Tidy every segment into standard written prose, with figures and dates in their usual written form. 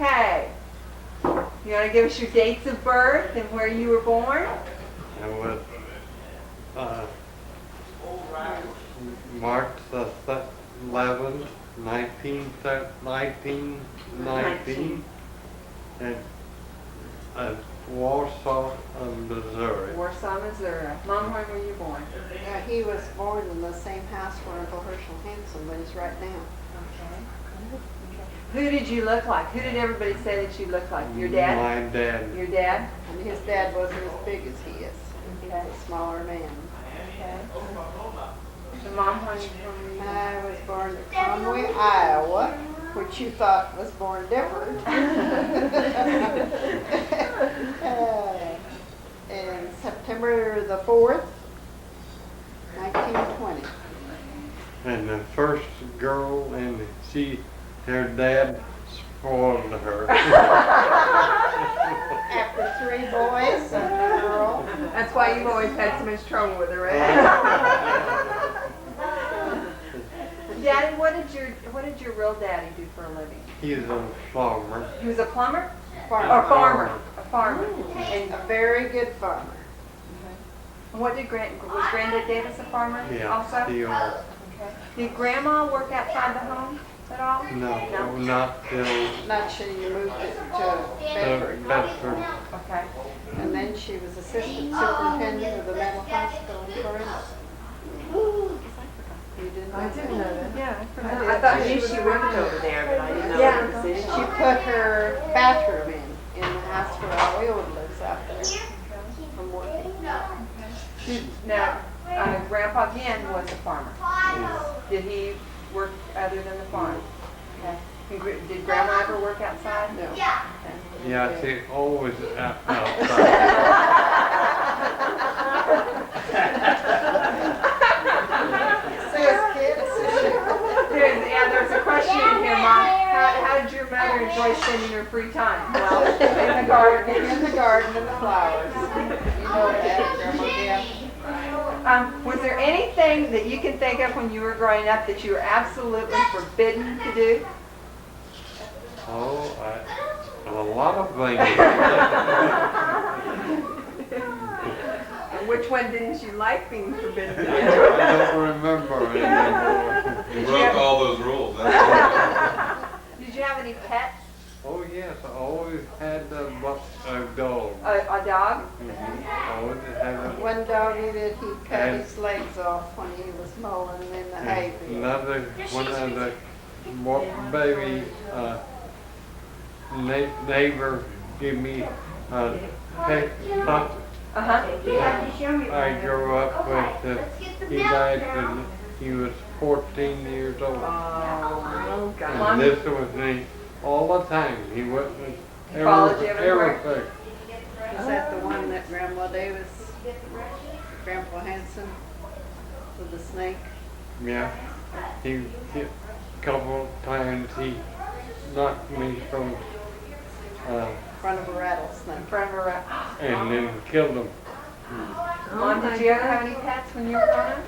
Okay. You want to give us your dates of birth and where you were born? I was March the 11th, 1919, and Warsaw, Missouri. Warsaw, Missouri. Mom, when were you born? He was born in the same house where Uncle Herschel Hansen lives right now. Okay. Who did you look like? Who did everybody say that you looked like? Your dad? My dad. Your dad? And his dad wasn't as big as he is. He's Okay. a smaller man. Okay. So Mom, when were you born? I was born in Conway, Iowa, which you thought was born different. In September the 4th, 1920. And the first girl, and her dad spoiled her. After 3 boys and a girl. That's why you've always had so much trouble with her, right? Daddy, what did your real daddy do for a living? He's a farmer. He was a plumber? Farmer. Or farmer? A farmer. And A very good farmer. what did was Granddad Davis a farmer Yeah, also? he was. Okay. Did Grandma work outside the home at all? No, No. not till Not sure you moved it to Bedford. Bedford. Okay. And then she was assistant superintendent of the mental hospital in Corinth. You didn't know that? know that. Yeah, I forgot. I I thought did. she worked over there, but I didn't know Yeah. her position. She put her bathroom in the house where Aliola lives out there from working. Now, Grandpa Ken was a farmer. Yeah. Did he work other than the farm? Okay. And did Grandma ever work outside? No. Yeah, she always outside. There's a question in here, Mom. How did your mother enjoy spending her free time? Well, in the garden. In the garden and the flowers. You know that, Grandma Ken. Was there anything that you can think of when you were growing up that you were absolutely forbidden to do? Oh, a lot of things. And which one didn't you like being forbidden to do? I don't remember anymore. You broke all those rules. That's Did you have any pets? Oh yes, I always had a dog. A dog? I always had a One doggy that he cut And- his legs off when he was mowing in the hay field. another one of the baby neighbor gave me a pet pup. Uh-huh. I grew up with. He died when he was 14 years old. Oh, God. And Mom, lived with me all the time. He wouldn't followed you everywhere? everything. Is that the one that Grandma Davis, Grandpa Hansen, with the snake? Yeah. He a couple times he knocked me from Front of a rattlesnake. forever. and then killed him. Mom, did you ever have any pets when you were growing up?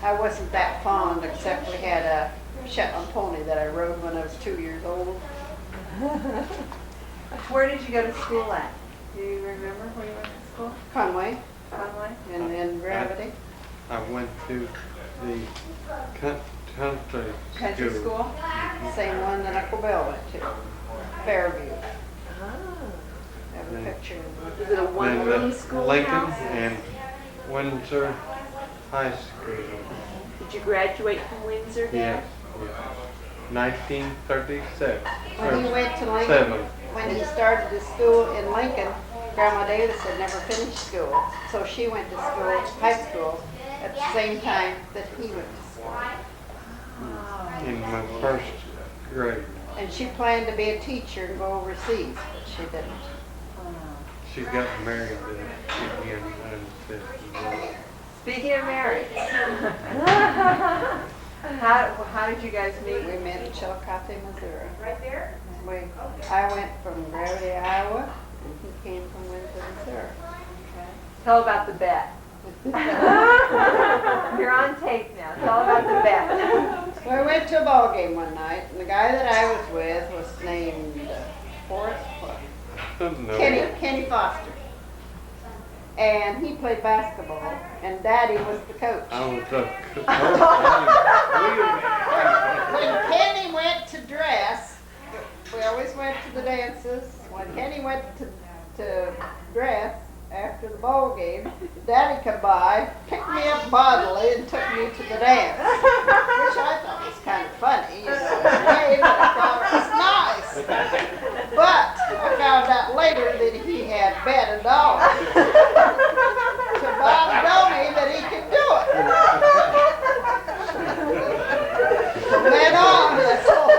I wasn't that fond, except we had a Shetland pony that I rode when I was 2 years old. Where did you go to school at? Do you remember where you went to school? Conway, Conway? and then Gravity. I went to the country Country school? Same one that Uncle Bill went to, Fairview. Have a picture. Is it a Then one-room the schoolhouse? Lincoln and Windsor High School. Did you graduate from Windsor? Yes. 1937. When he went to Lincoln, Seven. when he started his school in Lincoln, Grandma Davis had never finished school. So she went to school, high school, at the same time that he went to school. In my first grade. And she planned to be a teacher and go overseas, but she didn't. She got married again and said, Speaking of marriage, how did you guys meet? We met in Chillicothe, Missouri. Right there? I went from Gravity, Iowa, and he came from Windsor, Missouri. Tell about the bet. You're on tape now. Tell about the bet. Well, I went went to a ball game one night, and the guy that I was with was named Forrest No. Kenny Foster. And he played basketball, and Daddy was the coach. I was the When Kenny went to dress, we always went to the dances. When Kenny went to dress after the ball game, Daddy come by, picked me up bodily, and took me to the dance, which I thought was kind of funny. You know, I thought it was nice. But I found out later that he had bet $1 to Bob Donnie that he could do it. From then on, that's all.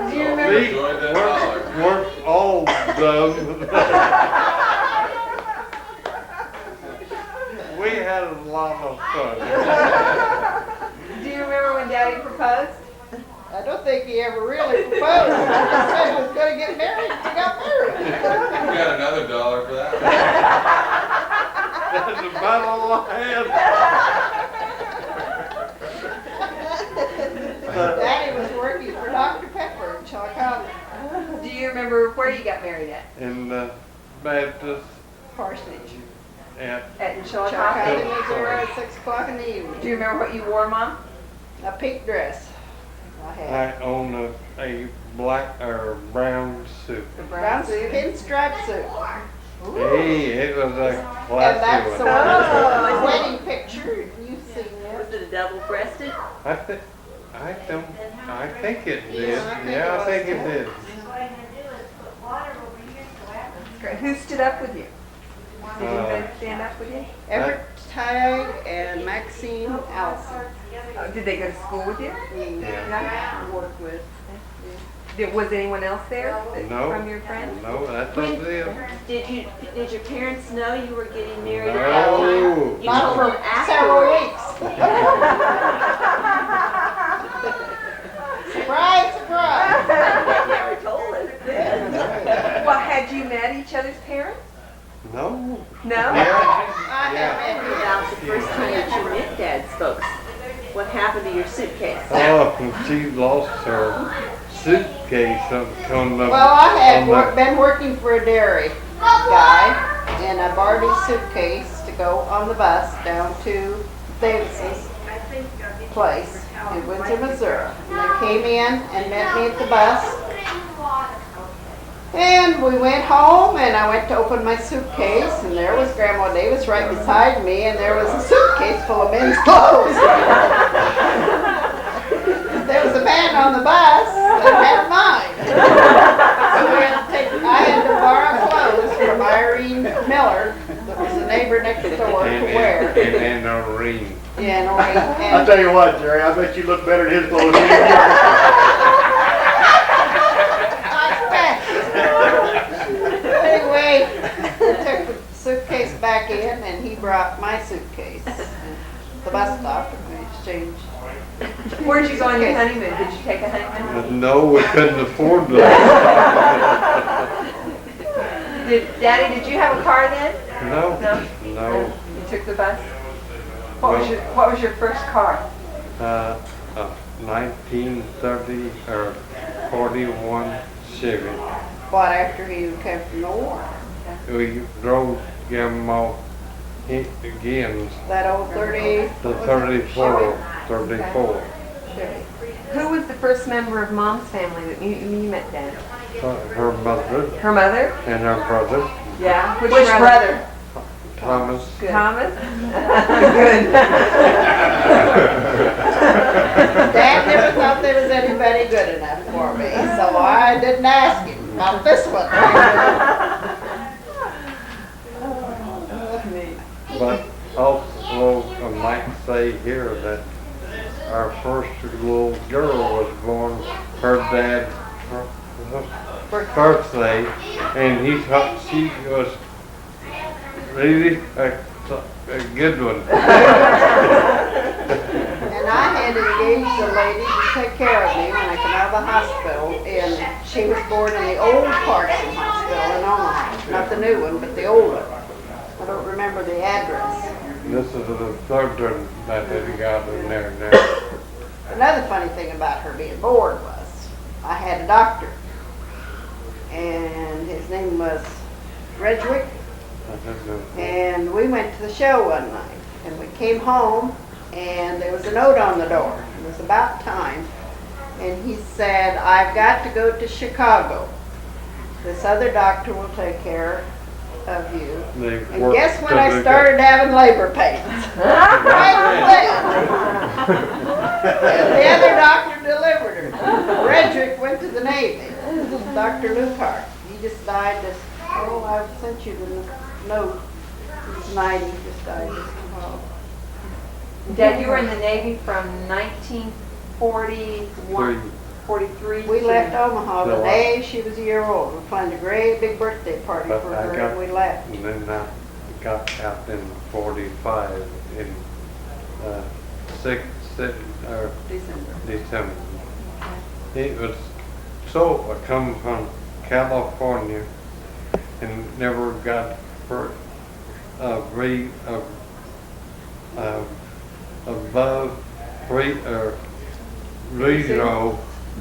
Do you remember? See, Enjoyed that we're all done. We had a lot of fun. Do you remember when Daddy proposed? I don't think he ever really proposed. He just said he was going to get married and he got married. You got another $1 for that. That's about all I had. Daddy was working for Dr. Pepper in Chillicothe Do you remember where you got married at? In the Baptist Parsonage. at At Chillicothe, Chillicothe? Missouri at 6 o'clock in the evening. Do you remember what you wore, Mom? A pink dress. I had. I own a black or brown suit. The Brown suit? pinstripe suit. Hey, it was a And that's classy the one. one that's Oh. the wedding picture. You've seen Was that. it a double-breasted? I think it did. Yeah, I think it Yeah, I think it was. did. Great. Who stood up with you? Did anybody stand up with you? Everett Tighe and Maxine Allison. Did they go to school with you? Yeah. No? Work with. Was anyone else there No. from your friends? No, that's what it is. Did your parents know you were getting married? No. You Not told for them several afterwards. weeks. Surprise, surprise. Never told us then. Well, had you met each other's parents? No. No? I Yeah. have met About the first time that you met Dad's folks. What happened to your suitcase? Oh, she lost her suitcase on the. Well, I had on the- been working for a dairy guy, and I borrowed his suitcase to go on the bus down to Davis's place in Windsor, Missouri. And they came in and met me at the bus, and we went home, and I went to open my suitcase, and there was Grandma Davis right beside me, and there was a suitcase full of men's clothes. There was a man on the bus that had mine. So I had to borrow clothes from Irene Miller, that was a neighbor next door, to wear. And a ring. Yeah, and I'll tell you what, Jerry, I bet you look better in his clothes than you do. Anyway, I took the suitcase back in, and he brought my suitcase. The bus stop, and we exchanged. Where'd you go on your honeymoon? Did you take a honeymoon? No, we couldn't afford that. Daddy, did you have a car then? No. No? No. You took the bus? What was your first car? 1930 or 41 Chevy. Bought after he came from the war. We drove Gamma again, That old 30. the 34. Chevy. Who was the first member of Mom's family that you met Dad? Her mother Her mother? and her brother, Yeah. Which brother? Thomas. Good. Thomas? Good. Dad never thought there was anybody good enough for me, so I didn't ask him about this one. But also, I might say here that our first little girl was born her dad's birthday, and he thought she was really a good one. And I had engaged a lady to take care of me when I came out of the hospital, and she was born in the old Parkson Hospital in Omaha. Not the new one, but the old one. I don't remember the address. This is is the third one that they got in there now. Another funny thing about her being bored was, I had a doctor, and his name was Redgwick, I don't know. and we went to the show one night, and we came home, and there was a note on the door. It was about time, and he said, "I've got to go to Chicago. This other doctor will take care of you." They And worked guess when till I they started having labor pains? Right then. And the other doctor delivered her. Redrick went to the Navy. Dr. Lukart. He just died this, I sent you the note. He's 90, just died this fall. Dad, you were in the Navy from 1941, Three. 43 We to- left Omaha the So, day she was a year old. We planned a great big birthday party But for I her, got- and we left. And then I got out in 45 in December. December. It was so I come from California and never got for above 0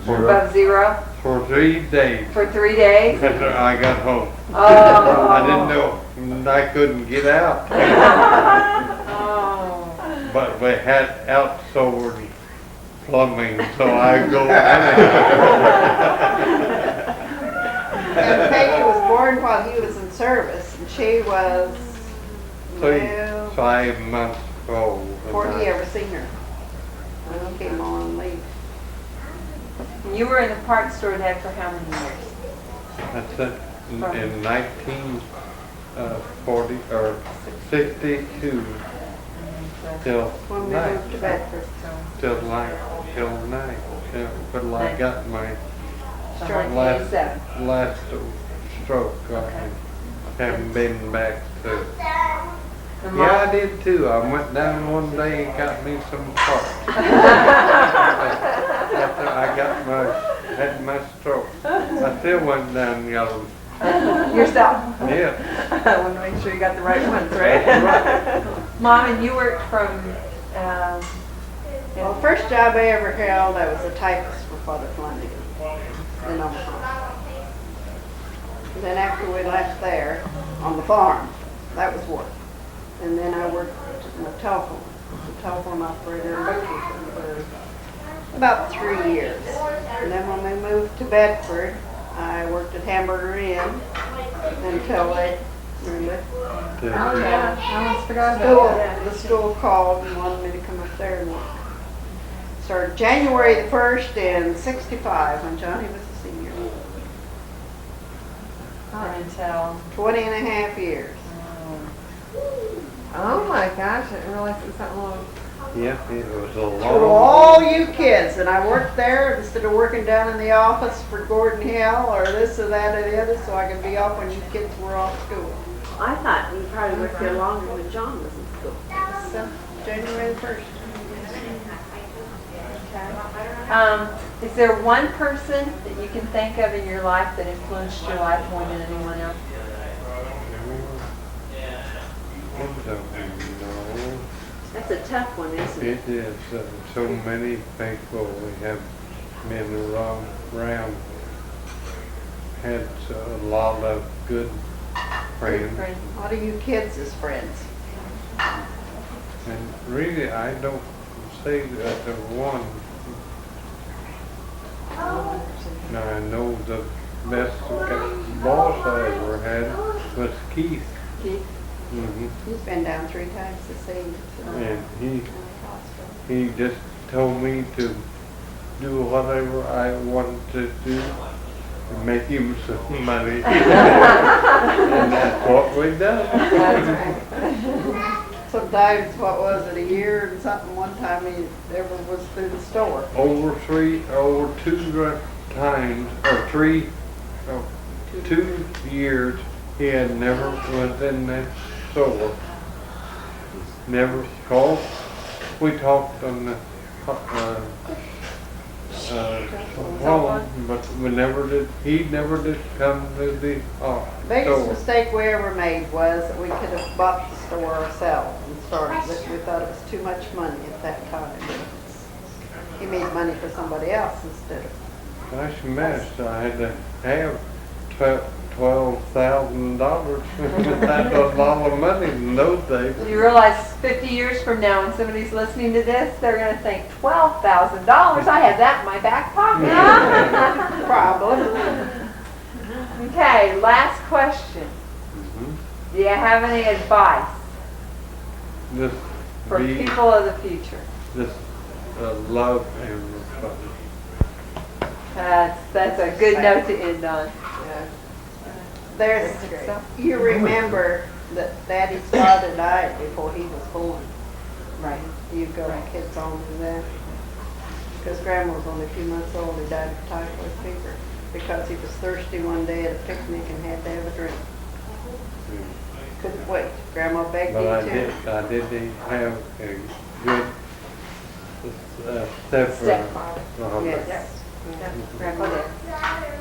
above zero for 3 days. for 3 days. After I got home. Oh. I didn't know, and I couldn't get out. Oh. But we had outsourced plumbing, so I go in. And Peggy was born while he was in service, and she was, well, 5 months old. 40 ever seen her. I came on leave. You were in the parts store, Dad, for how many years? That's it. In 1940 or 62 till When we night. moved to Bedford. Till night. But I got my From Stroke. 1987. last stroke. I haven't been back to. The Yeah, I mom- did too. I went down one day and got me some parts. After I had my stroke. I still went down and got them. Yourself. Yeah. I want to make sure you got the right ones, right? Mom, and you worked from, Well, the first job I ever held, I was a typist for Father Flanagan in Omaha. And then after we left there, on the farm, that was work. And then I worked in the telephone operator in bookkeeping for about 3 years. And then when we moved to Bedford, I worked at Hamburger Inn until they, remember? I almost forgot School, about that. the school called and wanted me to come up there and work. Started January the 1st in '65 when Johnny was a senior. Until, 20 and a half years. Oh my gosh, I didn't realize it was that long. Yeah, it was a For long. all you kids, and I worked there instead of working down in the office for Gordon Hill or this or that or the other, so I could be off when you kids were off school. I thought you probably worked there longer when John was in school. So, January the 1st. is there one person that you can think of in your life that influenced your life more than anyone else? I don't know. That's a tough one, isn't it? It is so many people we have been around. Had a lot of good friends. Friends. A lot of you kids as friends. And really, I don't say that the one. Now, I know the best boss I ever had was Keith. Keith, Hmm. he's been down 3 times this age. And he just told me to do whatever I wanted to do to make him some money. And that's what we done. Sometimes, what was it, a year and something, one time he ever was through the store. Over 2 times, or 2 years, he had never was in that store. Never called. We talked on the home, but he never did come to the Biggest store. mistake we ever made was that we could have bought the store ourselves and started it. We thought it was too much money at that time. He made money for somebody else instead of, Gosh, mess, I had to have $12,000. That was a lot of money in those days. You realize 50 years from now, when somebody's listening to this, they're gonna think, $12,000, I had that in my back pocket. problem. Okay, last question. Do you have any advice Just for be, people of the future? just love everybody. That's a good note to end on. There's, you remember that Daddy's father died before he was born. Right. You go kids on to that. Because Grandma was only a few months old, he died of typhoid fever. Because he was thirsty one day at a picnic and had to have a drink. Couldn't wait. Grandma begged But him to. I did have a good stepfather. Yes. Grandpa did.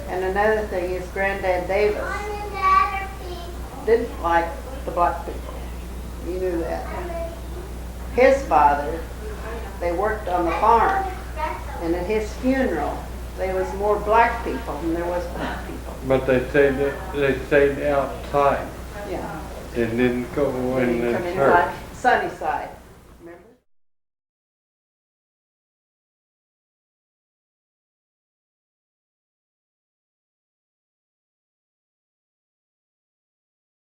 And another thing is Granddad Davis didn't like the black people. You knew that. His father, they worked on the farm. And at his funeral, there was more black people than there was black people. But they stayed outside Yeah. and didn't go in the Come church. inside. Sunny side.